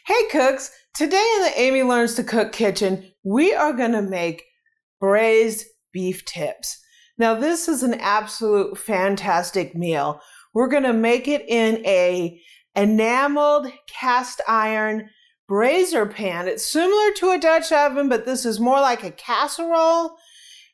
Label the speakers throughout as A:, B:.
A: Hey cooks, today in the Amy Learns to Cook kitchen, we are going to make braised beef tips. Now this is an absolute fantastic meal. We're going to make it in a enameled cast iron Braiser pan. It's similar to a Dutch oven, but this is more like a casserole,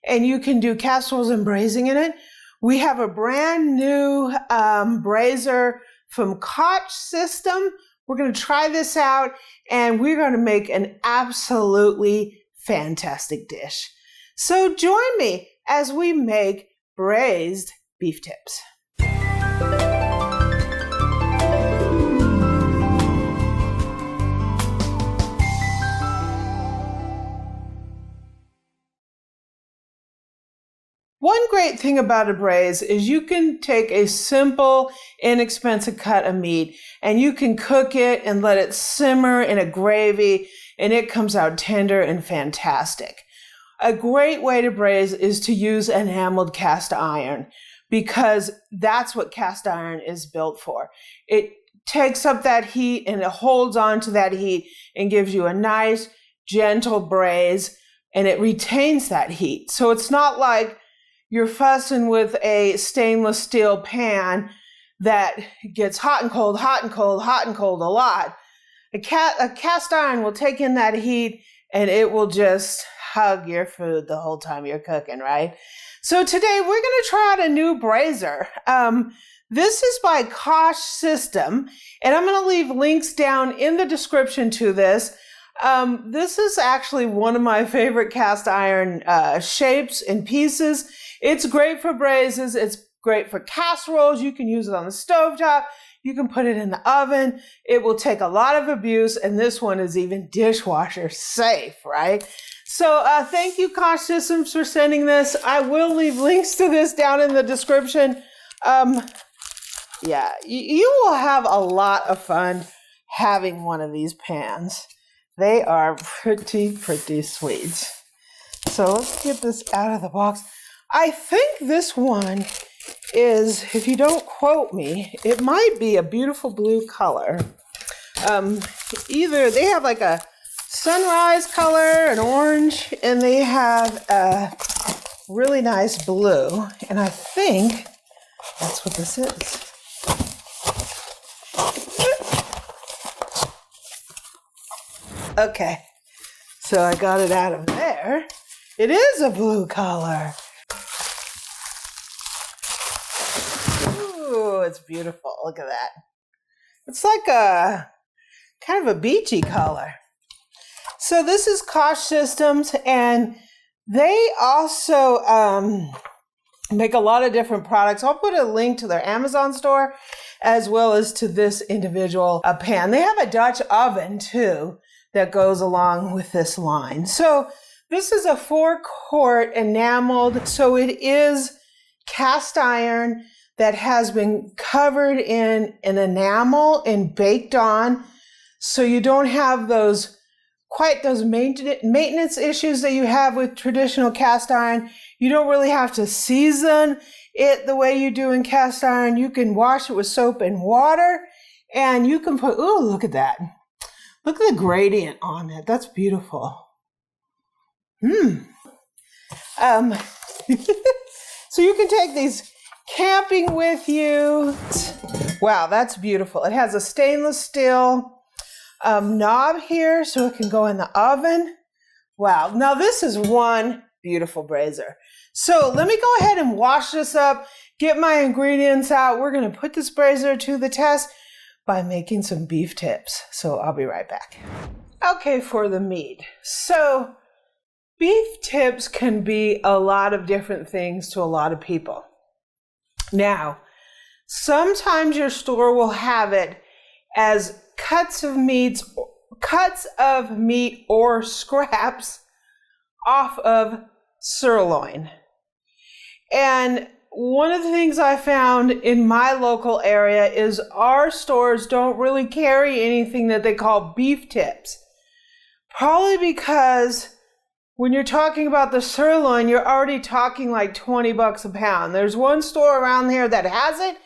A: and you can do casseroles and braising in it. We have a brand new Braiser from Koch Systeme. We're going to try this out, and we're going to make an absolutely fantastic dish. So join me as we make braised beef tips. One great thing about a braise is you can take a simple, inexpensive cut of meat and you can cook it and let it simmer in a gravy, and it comes out tender and fantastic. A great way to braise is to use enameled cast iron, because that's what cast iron is built for. It takes up that heat and it holds on to that heat and gives you a nice, gentle braise, and it retains that heat. So it's not like you're fussing with a stainless steel pan that gets hot and cold, hot and cold, hot and cold a lot. A cast iron will take in that heat and it will just hug your food the whole time you're cooking, right? So today we're going to try out a new Braiser. This is by Koch Systeme, and I'm going to leave links down in the description to this. This is actually one of my favorite cast iron shapes and pieces. It's great for braises. It's great for casseroles. You can use it on the stovetop. You can put it in the oven. It will take a lot of abuse, and this one is even dishwasher safe, right? So thank you, Koch Systemes, for sending this. I will leave links to this down in the description. Yeah, you will have a lot of fun having one of these pans. They are pretty sweet. So let's get this out of the box. I think this one is, if you don't quote me, it might be a beautiful blue color. Either they have like a sunrise color, an orange, and they have a really nice blue. And I think that's what this is. Okay, so I got it out of there. It is a blue color. Ooh, it's beautiful. Look at that. It's like a kind of a beachy color. So this is Koch Systemes, and they also make a lot of different products. I'll put a link to their Amazon store as well as to this individual pan. They have a Dutch oven too that goes along with this line. So this is a 4-quart enameled. So it is cast iron that has been covered in an enamel and baked on. So you don't have those maintenance issues that you have with traditional cast iron. You don't really have to season it the way you do in cast iron. You can wash it with soap and water, and you can put, ooh, look at that. Look at the gradient on it. That's beautiful. So you can take these camping with you. Wow, that's beautiful. It has a stainless steel knob here so it can go in the oven. Wow, now this is one beautiful Braiser. So let me go ahead and wash this up, get my ingredients out. We're going to put this Braiser to the test by making some beef tips. So I'll be right back. Okay, for the meat. So beef tips can be a lot of different things to a lot of people. Now, sometimes your store will have it as cuts of meat or scraps off of sirloin. And one of the things I found in my local area is our stores don't really carry anything that they call beef tips. Probably because when you're talking about the sirloin, you're already talking like $20 a pound. There's one store around here that has it.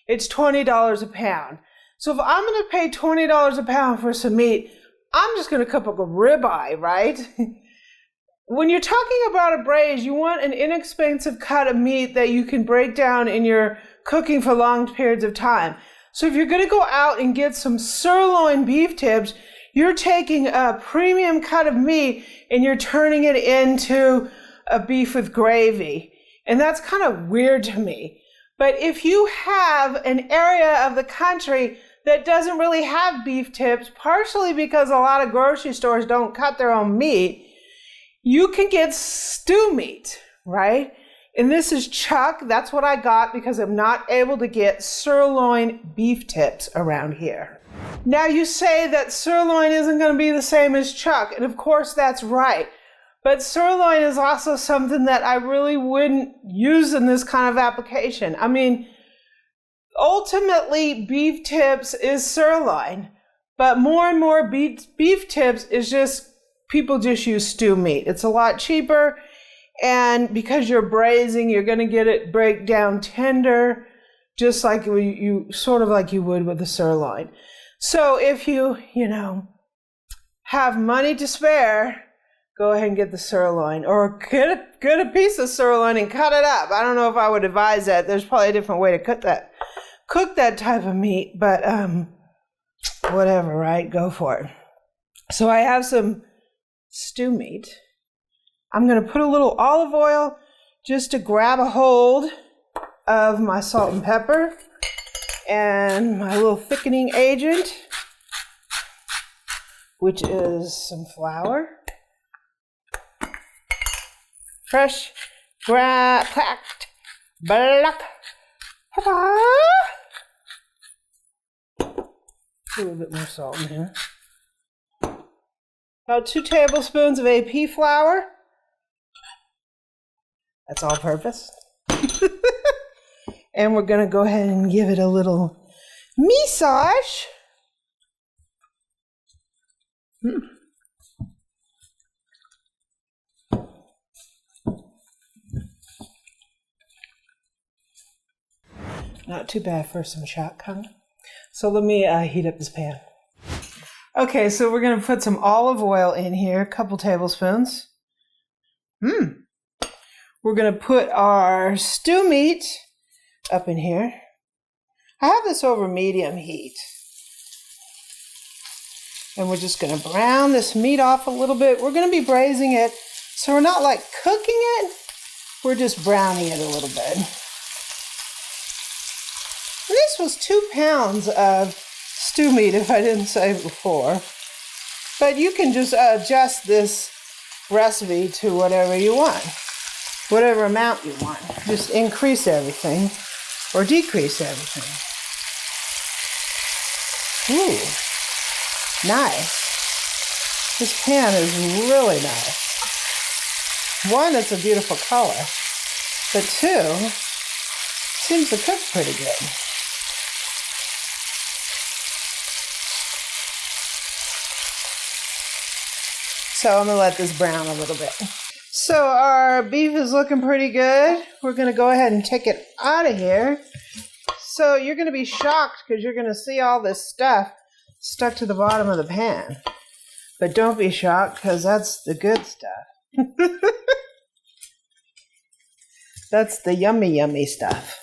A: It's $20 a pound. So if I'm going to pay $20 a pound for some meat, I'm just going to cook up a ribeye, right? When you're talking about a braise, you want an inexpensive cut of meat that you can break down in your cooking for long periods of time. So if you're going to go out and get some sirloin beef tips, you're taking a premium cut of meat and you're turning it into a beef with gravy. And that's kind of weird to me. But if you have an area of the country that doesn't really have beef tips, partially because a lot of grocery stores don't cut their own meat, you can get stew meat, right? And this is chuck. That's what I got because I'm not able to get sirloin beef tips around here. Now you say that sirloin isn't going to be the same as chuck, and of course that's right. But sirloin is also something that I really wouldn't use in this kind of application. I mean, ultimately beef tips is sirloin, but more and more beef tips is just, people just use stew meat. It's a lot cheaper, and because you're braising, you're going to get it break down tender, just like you sort of like you would with the sirloin. So if you have money to spare, go ahead and get the sirloin, or get a piece of sirloin and cut it up. I don't know if I would advise that. There's probably a different way to cook that type of meat, but whatever, right? Go for it. So I have some stew meat. I'm going to put a little olive oil just to grab a hold of my salt and pepper and my little thickening agent, which is some flour. Fresh, cracked, black pepper. A little bit more salt in here. About 2 tablespoons of AP flour. That's all purpose. And we're going to go ahead and give it a little massage. Not too bad for some chuck, huh? So let me heat up this pan. Okay, so we're going to put some olive oil in here, a couple tablespoons. We're going to put our stew meat up in here. I have this over medium heat. And we're just going to brown this meat off a little bit. We're going to be braising it, so we're not like cooking it. We're just browning it a little bit. This was 2 pounds of stew meat, if I didn't say before. But you can just adjust this recipe to whatever you want, whatever amount you want. Just increase everything or decrease everything. Ooh, nice. This pan is really nice. 1, it's a beautiful color, but 2, seems to cook pretty good. So I'm going to let this brown a little bit. So our beef is looking pretty good. We're going to go ahead and take it out of here. So you're going to be shocked because you're going to see all this stuff stuck to the bottom of the pan. But don't be shocked because that's the good stuff. That's the yummy, yummy stuff.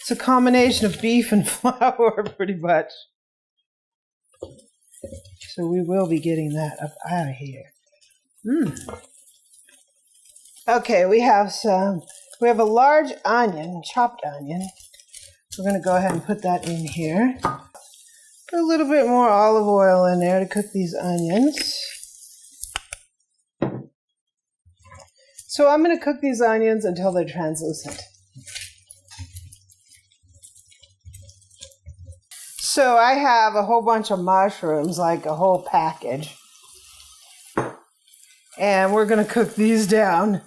A: It's a combination of beef and flour pretty much. So we will be getting that up out of here. Okay, we have a large onion, chopped onion. We're going to go ahead and put that in here. Put a little bit more olive oil in there to cook these onions. So I'm going to cook these onions until they're translucent. So I have a whole bunch of mushrooms, like a whole package. And we're going to cook these down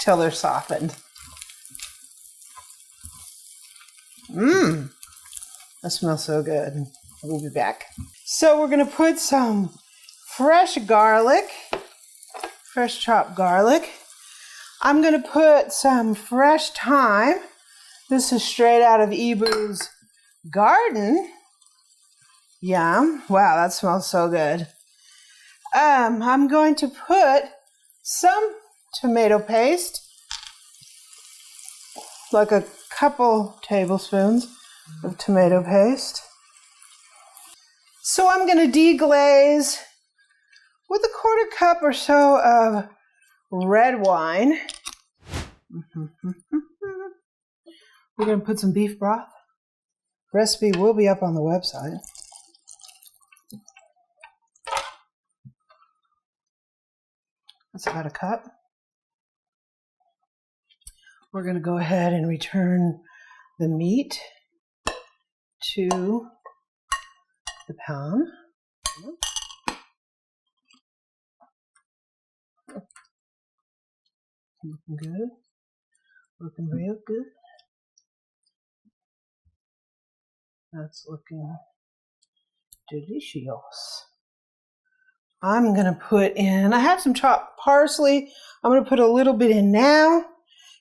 A: till they're softened. That smells so good. We'll be back. So we're going to put some fresh garlic, fresh chopped garlic. I'm going to put some fresh thyme. This is straight out of Ebu's garden. Yum. Wow, that smells so good. I'm going to put some tomato paste, like a couple tablespoons of tomato paste. So I'm going to deglaze with a 1/4 cup or so of red wine. We're going to put some beef broth. Recipe will be up on the website. That's about a cup. We're going to go ahead and return the meat to the pan. Looking good. Looking real good. That's looking delicious. I'm going to put in, I have some chopped parsley. I'm going to put a little bit in now,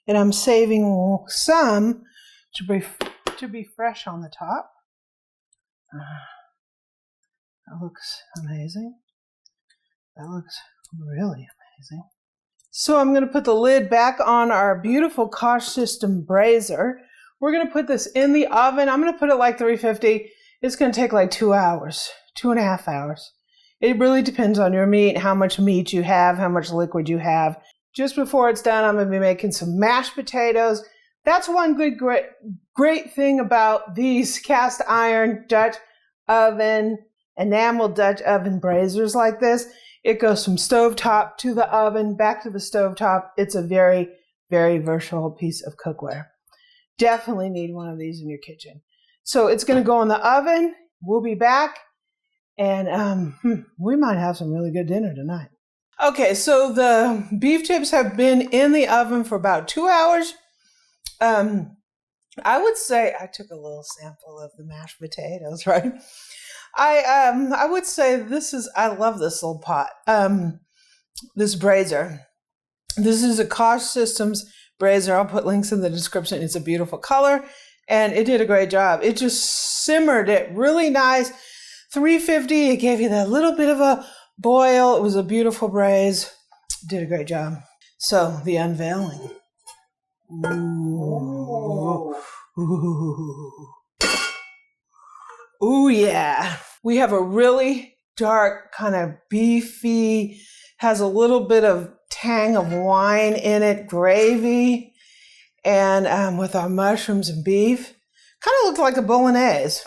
A: and I'm saving some to be fresh on the top. That looks amazing. That looks really amazing. So I'm going to put the lid back on our beautiful Koch Systeme Braiser. We're going to put this in the oven. I'm going to put it like 350. It's going to take like 2 hours, 2.5 hours. It really depends on your meat, how much meat you have, how much liquid you have. Just before it's done, I'm going to be making some mashed potatoes. That's one great thing about these cast iron Dutch oven, enameled Dutch oven braisers like this. It goes from stovetop to the oven, back to the stovetop. It's a very, very versatile piece of cookware. Definitely need one of these in your kitchen. So it's going to go in the oven. We'll be back. And we might have some really good dinner tonight. Okay, so the beef tips have been in the oven for about 2 hours. I would say I took a little sample of the mashed potatoes, right? I would say I love this little pot, this Braiser. This is a Koch Systemes Braiser. I'll put links in the description. It's a beautiful color, and it did a great job. It just simmered it really nice. 350, it gave you that little bit of a boil. It was a beautiful braise. Did a great job. So, the unveiling. Ooh. Ooh. Ooh, yeah. We have a really dark, kind of beefy, has a little bit of tang of wine in it, gravy, and with our mushrooms and beef. Kind of looked like a bolognese.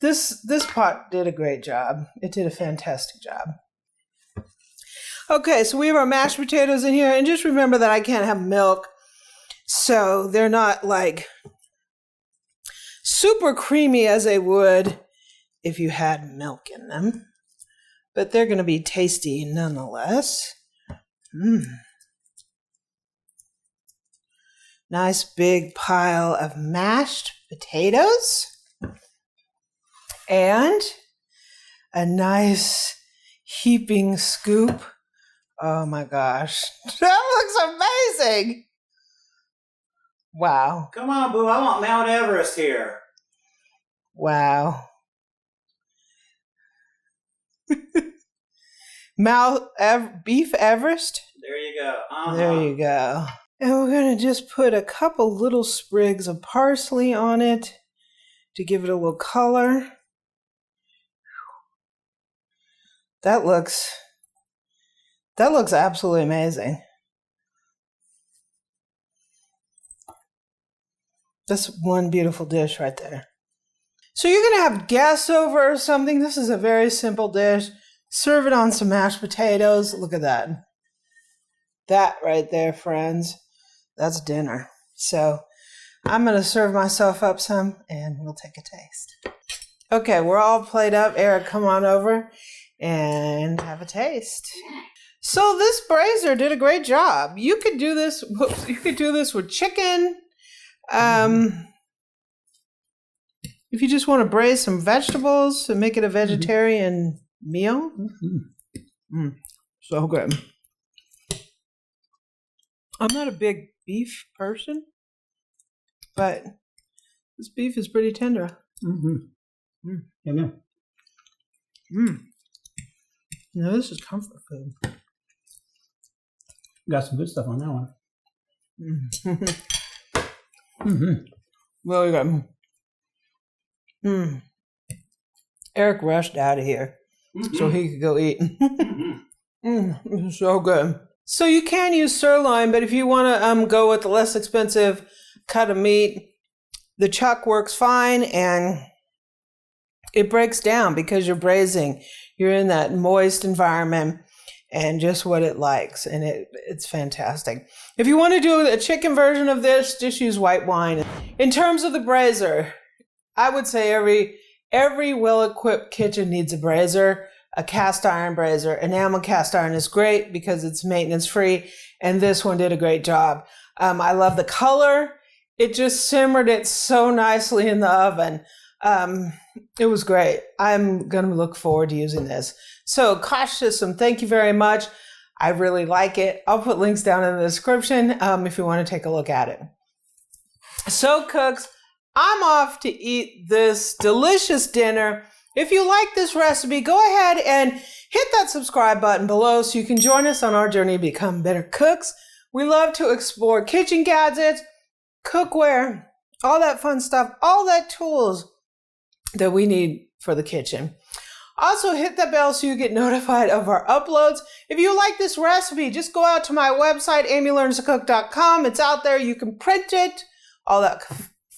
A: This pot did a great job. It did a fantastic job. Okay, so we have our mashed potatoes in here, and just remember that I can't have milk, so they're not like super creamy as they would if you had milk in them, but they're going to be tasty nonetheless. Nice big pile of mashed potatoes. And a nice heaping scoop. Oh my gosh. That looks amazing. Wow.
B: Come on, boo. I want Mount Everest here.
A: Wow. Beef Everest?
B: There you go.
A: There you go. And we're going to just put a couple little sprigs of parsley on it to give it a little color. That looks absolutely amazing. That's one beautiful dish right there. So you're going to have guests over or something. This is a very simple dish. Serve it on some mashed potatoes. Look at that. That right there, friends. That's dinner. So I'm going to serve myself up some and we'll take a taste. Okay, we're all played up. Eric, come on over and have a taste. So this Braiser did a great job. You could do this. You could do this with chicken. If you just want to braise some vegetables and make it a vegetarian meal. So good. I'm not a big beef person, but this beef is pretty tender.
C: Mm-hmm. Yeah.
A: Now this is comfort food.
C: Got some good stuff on that one.
A: Really good. Eric rushed out of here so he could go eat. This is so good. So you can use sirloin, but if you want to go with the less expensive cut of meat, the chuck works fine, and it breaks down because you're braising. You're in that moist environment and just what it likes, and it's fantastic. If you want to do a chicken version of this, just use white wine. In terms of the braiser, I would say every well-equipped kitchen needs a braiser, a cast iron braiser. Enamel cast iron is great because it's maintenance free, and this one did a great job. I love the color. It just simmered it so nicely in the oven. It was great. I'm going to look forward to using this. So Koch Systeme, thank you very much. I really like it. I'll put links down in the description if you want to take a look at it. So cooks, I'm off to eat this delicious dinner. If you like this recipe, go ahead and hit that subscribe button below so you can join us on our journey to become better cooks. We love to explore kitchen gadgets, cookware, all that fun stuff, all that tools that we need for the kitchen. Also, hit the bell so you get notified of our uploads. If you like this recipe, just go out to my website, amylearnstocook.com. It's out there. You can print it, all that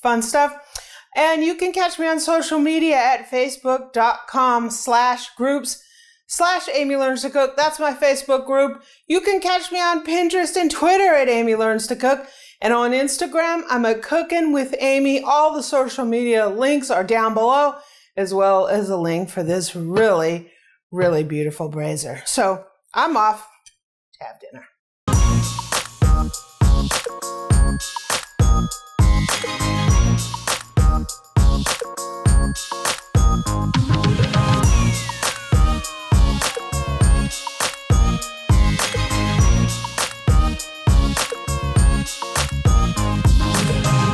A: fun stuff. And you can catch me on social media at facebook.com/groups/amylearnstocook. That's my Facebook group. You can catch me on Pinterest and Twitter at Amy Learns to Cook. And on Instagram, I'm at Cooking with Amy. All the social media links are down below, as well as a link for this really, really beautiful braiser. So I'm off to have dinner.